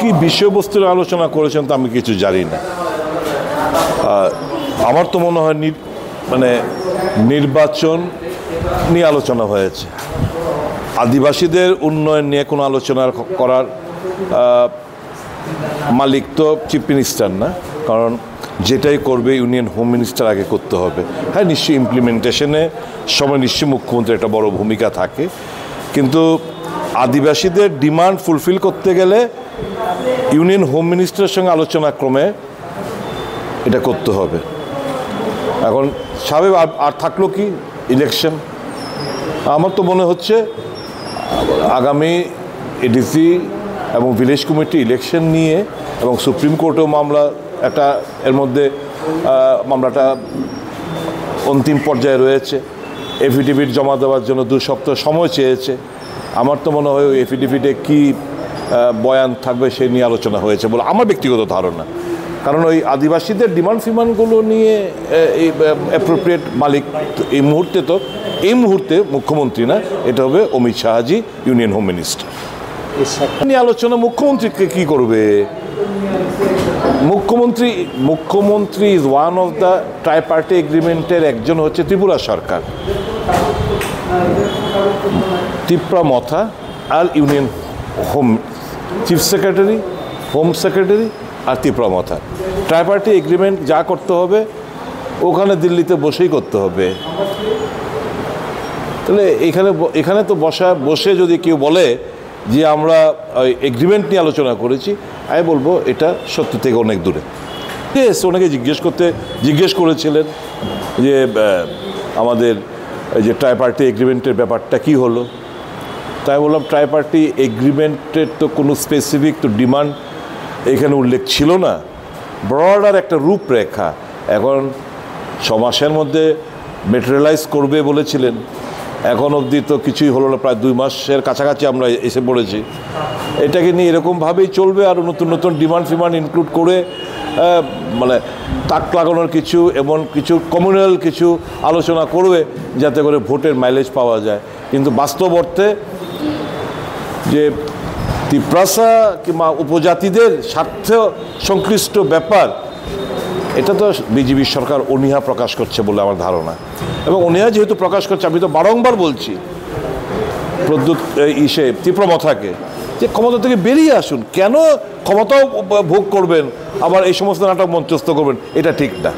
কি বিষয়বস্তুর আলোচনা করেছেন তা আমি কিছু জানি না। আমার তো মনে হয় মানে নির্বাচন নিয়ে আলোচনা হয়েছে, আদিবাসীদের উন্নয়ন নিয়ে কোনো আলোচনা করার মালিক তো চিফ মিনিস্টার না, কারণ যেটাই করবে ইউনিয়ন হোম মিনিস্টার আগে করতে হবে। হ্যাঁ, নিশ্চয়ই ইমপ্লিমেন্টেশনে সময় নিশ্চয়ই মুখ্যমন্ত্রীর একটা বড় ভূমিকা থাকে, কিন্তু আদিবাসীদের ডিমান্ড ফুলফিল করতে গেলে ইউনিয়ন হোম মিনিস্টারের সঙ্গে আলোচনা ক্রমে এটা করতে হবে। এখন স্বাভাবিক আর থাকলো কি ইলেকশন। আমার তো মনে হচ্ছে আগামী এডিসি এবং ভিলেজ কমিটি ইলেকশন নিয়ে এবং সুপ্রিম কোর্টেও মামলা একটা এর মধ্যে মামলাটা অন্তিম পর্যায়ে রয়েছে। এফিডেভিট জমা দেওয়ার জন্য 2 সপ্তাহ সময় চেয়েছে। আমার তো মনে হয় ওই এফিডেভিটে কী বয়ান থাকবে সেই নিয়ে আলোচনা হয়েছে বলে আমার ব্যক্তিগত ধারণা, কারণ ওই আদিবাসীদের ডিমান্ড ফিমান্ডগুলো নিয়ে এই অ্যাপ্রোপ্রিয়েট মালিক এই মুহূর্তে মুখ্যমন্ত্রী না, এটা হবে Amit Shahji, union home minister. নিয়ে আলোচনা মুখ্যমন্ত্রীকে কী করবে? মুখ্যমন্ত্রী is one of the tripartite এগ্রিমেন্টের একজন হচ্ছে ত্রিপুরা সরকার, ত্রিপুরা মথা আর union home chief secretary, home secretary আর ত্রিপুরা মথা। ট্রাইপার্টি এগ্রিমেন্ট যা করতে হবে ওখানে দিল্লিতে বসেই করতে হবে। তাহলে এখানে তো বসে যদি কেউ বলে যে আমরা এগ্রিমেন্ট নিয়ে আলোচনা করেছি, আমি বলবো এটা সত্য থেকে অনেক দূরে। ওনাকে জিজ্ঞেস করেছিলেন যে আমাদের যে ট্রাইপার্টি এগ্রিমেন্টের ব্যাপারটা কি হলো, তাই বললাম ট্রাইপার্টি এগ্রিমেন্টের তো কোনো স্পেসিফিক তো ডিমান্ড এখানে উল্লেখ ছিল না, ব্রডার একটা রূপরেখা। এখন 6 মাসের মধ্যে মেটেরিয়ালাইজ করবে বলেছিলেন, এখন অবধি তো কিছুই হলো না, প্রায় 2 মাসের কাছাকাছি আমরা এসে পড়েছি। এটাকে নিয়ে এরকমভাবেই চলবে, আর নতুন ডিমান্ড ফিমান্ড ইনক্লুড করে মানে তাক লাগানোর কিছু এমন কিছু কমিউনাল কিছু আলোচনা করবে যাতে করে ভোটের মাইলেজ পাওয়া যায়। কিন্তু বাস্তব অর্থে যে তিপ্রাসা কিংবা উপজাতিদের স্বার্থ সংশ্লিষ্ট ব্যাপার, এটা তো বিজেপি সরকার অনীহা প্রকাশ করছে বলে আমার ধারণা। এবং অনীহা যেহেতু প্রকাশ করছে, আমি তো বারংবার বলছি প্রদ্যুৎ ত্রিপুরা মথাকে যে ক্ষমতা থেকে বেরিয়ে আসুন, কেন ক্ষমতাও ভোগ করবেন আবার এই সমস্ত নাটক মঞ্চস্থ করবেন, এটা ঠিক না।